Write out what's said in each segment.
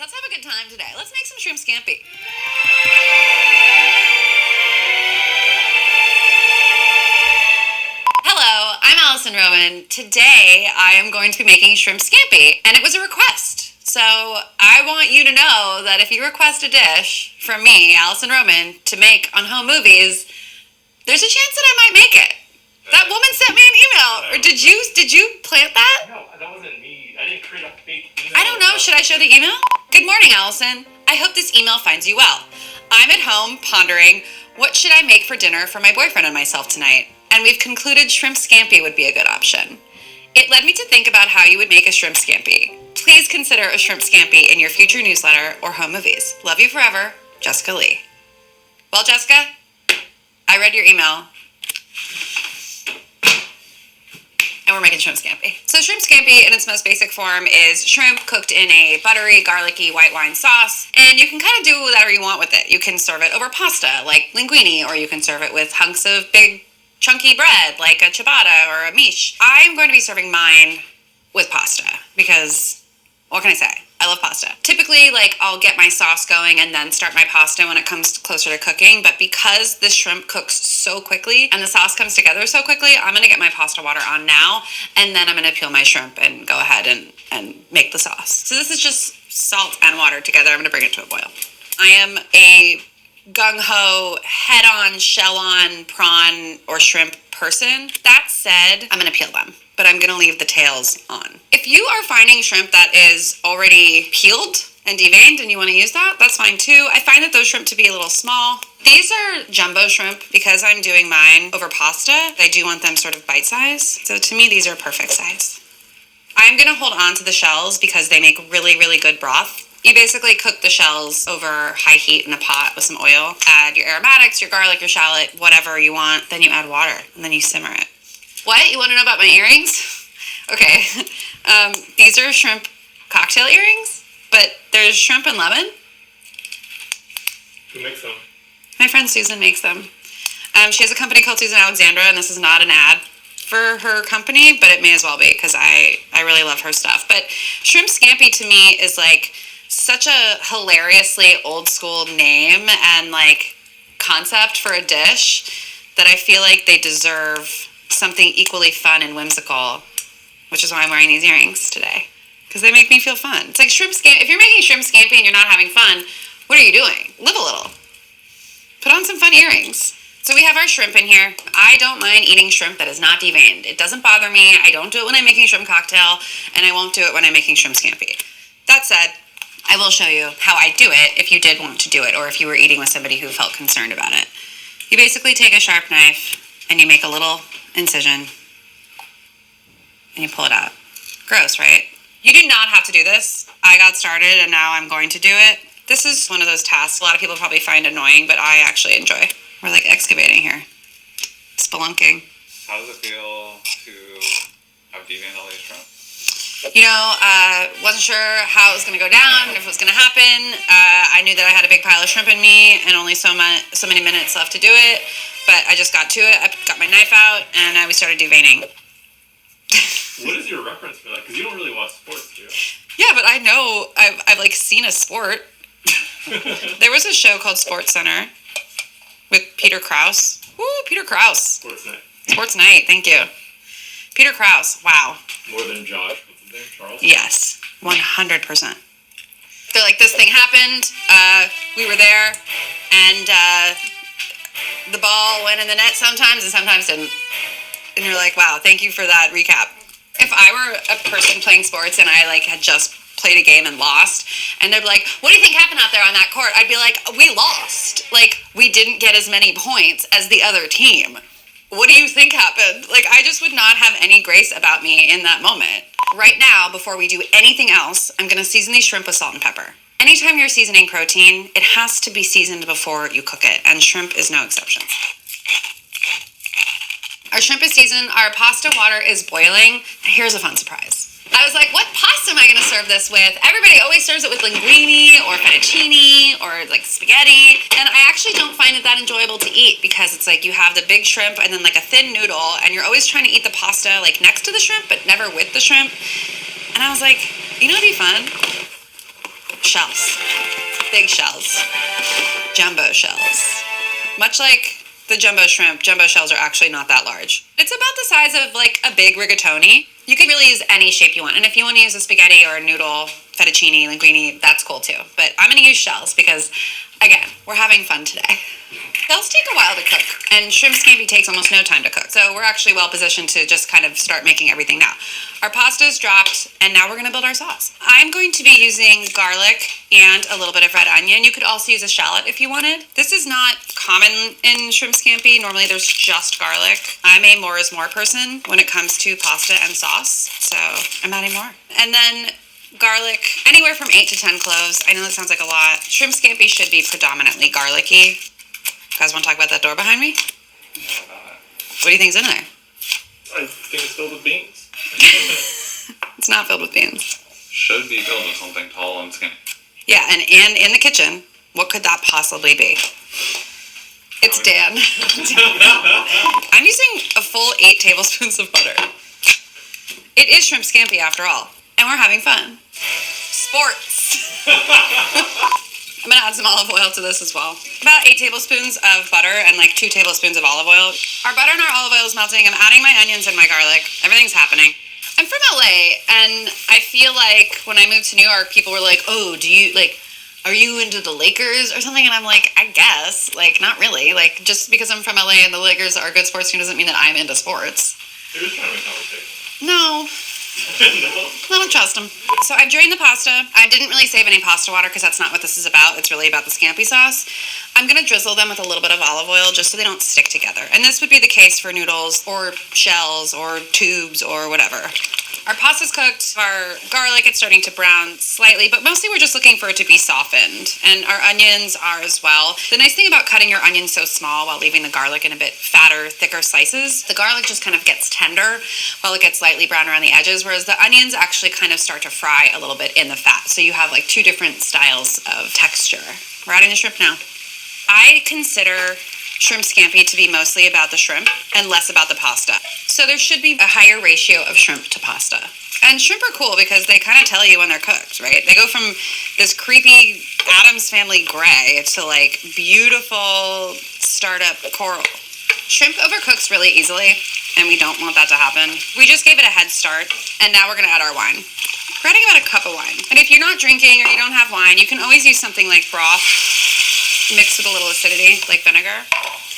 let's have a good time today. Let's make some shrimp scampi. Hello, I'm Allison Roman. Today I am going to be making shrimp scampi, and it was a request. So I want you to know that if you request a dish from me, Allison Roman, to make on Home Movies, there's a chance that I might make it. That woman sent me an email. Or did you plant that? No, that wasn't me. I didn't create a fake email. I don't know. Should I show the email? Good morning, Allison. I hope this email finds you well. I'm at home pondering, what should I make for dinner for my boyfriend and myself tonight? And we've concluded shrimp scampi would be a good option. It led me to think about how you would make a shrimp scampi. Please consider a shrimp scampi in your future newsletter or Home Movies. Love you forever, Jessica Lee. Well, Jessica, I read your email. And we're making shrimp scampi. So shrimp scampi in its most basic form is shrimp cooked in a buttery, garlicky white wine sauce. And you can kind of do whatever you want with it. You can serve it over pasta, like linguine, or you can serve it with hunks of big, chunky bread, like a ciabatta or a miche. I'm going to be serving mine with pasta because, what can I say? I love pasta. Typically, I'll get my sauce going and then start my pasta when it comes closer to cooking, but because the shrimp cooks so quickly and the sauce comes together so quickly, I'm gonna get my pasta water on now, and then I'm gonna peel my shrimp and go ahead and make the sauce. So this is just salt and water together. I'm gonna bring it to a boil. I am a gung-ho, head-on, shell-on prawn or shrimp person. That said, I'm gonna peel them, but I'm gonna leave the tails on. If you are finding shrimp that is already peeled and deveined and you wanna use that, that's fine too. I find that those shrimp to be a little small. These are jumbo shrimp because I'm doing mine over pasta. I do want them sort of bite-sized. So to me, these are perfect size. I'm gonna hold on to the shells because they make really, really good broth. You basically cook the shells over high heat in a pot with some oil. Add your aromatics, your garlic, your shallot, whatever you want. Then you add water, and then you simmer it. What? You want to know about my earrings? Okay. These are shrimp cocktail earrings, but there's shrimp and lemon. Who makes them? My friend Susan makes them. She has a company called Susan Alexandra, and this is not an ad for her company, but it may as well be because I really love her stuff. But shrimp scampi to me is such a hilariously old school name and concept for a dish that I feel like they deserve something equally fun and whimsical, which is why I'm wearing these earrings today, because they make me feel fun. It's like shrimp scampi. If you're making shrimp scampi and you're not having fun, what are you doing? Live a little. Put on some fun earrings. So we have our shrimp in here. I don't mind eating shrimp that is not deveined. It doesn't bother me. I don't do it when I'm making shrimp cocktail, and I won't do it when I'm making shrimp scampi. That said, I will show you how I do it if you did want to do it, or if you were eating with somebody who felt concerned about it. You basically take a sharp knife and you make a little incision and you pull it out. Gross, right? You do not have to do this. I got started and now I'm going to do it. This is one of those tasks a lot of people probably find annoying, but I actually enjoy. We're excavating here. Spelunking. How does it feel to have deveined all these shrimp? Wasn't sure how it was going to go down, if it was going to happen. I knew that I had a big pile of shrimp in me and only so many minutes left to do it, but I just got to it. I got my knife out and we started deveining. What is your reference for that? Because you don't really watch sports, do you? Yeah, but I know I've seen a sport. There was a show called Sports Center with Peter Krause. Woo, Peter Krause. Sports Night. Sports Night, thank you. Peter Krause, wow. More than Josh. What's his name? Charles? Yes, 100%. They're like, this thing happened, we were there, and the ball went in the net sometimes and sometimes didn't. And you're like, wow, thank you for that recap. If I were a person playing sports and I had just played a game and lost, and they'd be like, what do you think happened out there on that court? I'd be like, we lost. We didn't get as many points as the other team. What do you think happened? I just would not have any grace about me in that moment. Right now, before we do anything else, I'm gonna season these shrimp with salt and pepper. Anytime you're seasoning protein, it has to be seasoned before you cook it, and shrimp is no exception. Our shrimp is seasoned, our pasta water is boiling. Here's a fun surprise. I was like, what pasta am I going to serve this with? Everybody always serves it with linguine or fettuccine or spaghetti. And I actually don't find it that enjoyable to eat because it's you have the big shrimp and then a thin noodle, and you're always trying to eat the pasta next to the shrimp but never with the shrimp. And I was like, it'd be fun? shells. Big shells. Jumbo shells. Much like the jumbo shrimp, jumbo shells are actually not that large. It's about the size of like a big rigatoni. You can really use any shape you want. And if you want to use a spaghetti or a noodle, fettuccine, linguine, that's cool too. But I'm going to use shells because, again, we're having fun today. Shells take a while to cook, and shrimp scampi takes almost no time to cook. So we're actually well positioned to just kind of start making everything now. Our pasta's dropped, and now we're going to build our sauce. I'm going to be using garlic and a little bit of red onion. You could also use a shallot if you wanted. This is not common in shrimp scampi. Normally there's just garlic. I'm a more is more person when it comes to pasta and sauce, so I'm adding more. And then garlic, anywhere from 8 to 10 cloves. I know that sounds like a lot. Shrimp scampi should be predominantly garlicky. You guys want to talk about that door behind me? What do you think's in there? I think it's filled with beans. It's not filled with beans. Should be filled with something tall and skinny. Yeah, and in the kitchen, what could that possibly be? It's Dan. I'm using a full 8 tablespoons of butter. It is shrimp scampi after all, and we're having fun. Sports. I'm gonna add some olive oil to this as well. About 8 tablespoons of butter and like 2 tablespoons of olive oil. Our butter and our olive oil is melting. I'm adding my onions and my garlic. Everything's happening. I'm from LA, and I feel like when I moved to New York, people were like, "Oh, are you into the Lakers or something?" And I'm like, I guess, like, not really. Like, just because I'm from LA and the Lakers are a good sports team doesn't mean that I'm into sports. You're just trying to make conversation. No. No. I don't trust them. So I've drained the pasta. I didn't really save any pasta water because that's not what this is about. It's really about the scampi sauce. I'm going to drizzle them with a little bit of olive oil just so they don't stick together. And this would be the case for noodles or shells or tubes or whatever. Our pasta's cooked. Our garlic, it's starting to brown slightly, but mostly we're just looking for it to be softened. And our onions are as well. The nice thing about cutting your onions so small while leaving the garlic in a bit fatter, thicker slices, the garlic just kind of gets tender while it gets slightly brown around the edges, whereas the onions actually kind of start to fry a little bit in the fat. So you have like 2 different styles of texture. We're adding the shrimp now. I consider shrimp scampi to be mostly about the shrimp and less about the pasta. So there should be a higher ratio of shrimp to pasta. And shrimp are cool because they kind of tell you when they're cooked, right? They go from this creepy Addams Family gray to like beautiful startup coral. Shrimp overcooks really easily, and we don't want that to happen. We just gave it a head start, and now we're going to add our wine. We're adding about a cup of wine. And if you're not drinking or you don't have wine, you can always use something like broth mixed with a little acidity, like vinegar.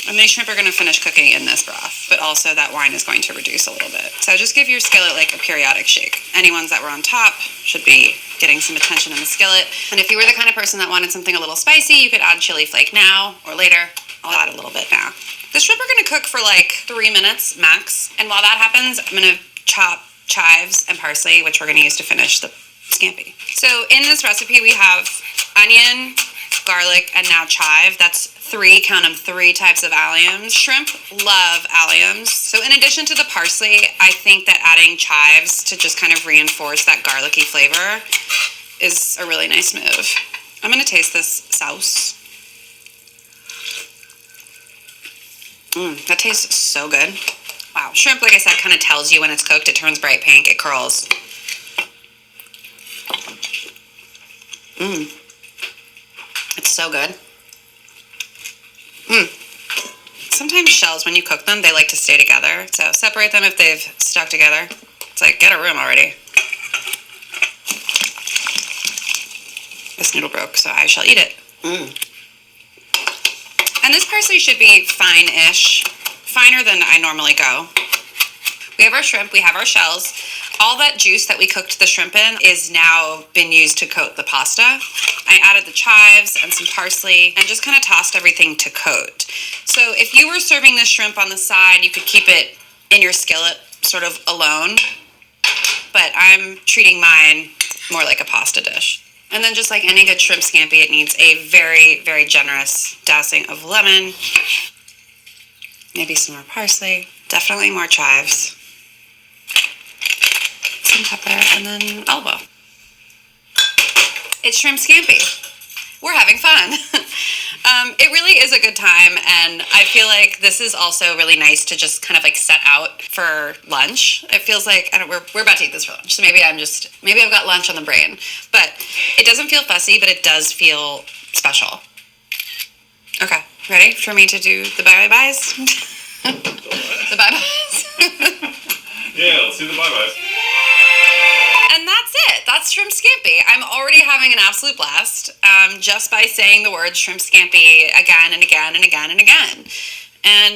And these shrimp are going to finish cooking in this broth, but also that wine is going to reduce a little bit. So just give your skillet like a periodic shake. Any ones that were on top should be getting some attention in the skillet. And if you were the kind of person that wanted something a little spicy, you could add chili flake now or later. I'll add a little bit now. The shrimp are going to cook for like 3 minutes max. And while that happens, I'm going to chop chives and parsley, which we're going to use to finish the scampi. So in this recipe, we have onion, garlic, and now chive. That's 3, count them, 3 types of alliums. Shrimp love alliums. So in addition to the parsley, I think that adding chives to just kind of reinforce that garlicky flavor is a really nice move. I'm going to taste this sauce. That tastes so good. Wow. Shrimp, like I said, kind of tells you when it's cooked. It turns bright pink. It curls. It's so good. Sometimes shells, when you cook them, they like to stay together. So separate them if they've stuck together. It's like, get a room already. This noodle broke, so I shall eat it. And this parsley should be fine-ish. Finer than I normally go. We have our shrimp, we have our shells. All that juice that we cooked the shrimp in is now been used to coat the pasta. I added the chives and some parsley and just kind of tossed everything to coat. So if you were serving the shrimp on the side, you could keep it in your skillet sort of alone. But I'm treating mine more like a pasta dish. And then just like any good shrimp scampi, it needs a very, very generous dousing of lemon. Maybe some more parsley. Definitely more chives. Some pepper, and then olive oil. It's shrimp scampi. we're having fun. It really is a good time, and I feel like this is also really nice to just kind of like set out for lunch. It feels like we're about to eat this for lunch, so maybe I've got lunch on the brain. But it doesn't feel fussy, but it does feel special. Okay, ready for me to do the bye-byes? The bye-byes. Yeah, let's do the bye-byes. And that's it. That's shrimp scampi. I'm already having an absolute blast just by saying the word shrimp scampi again and again and again and again. And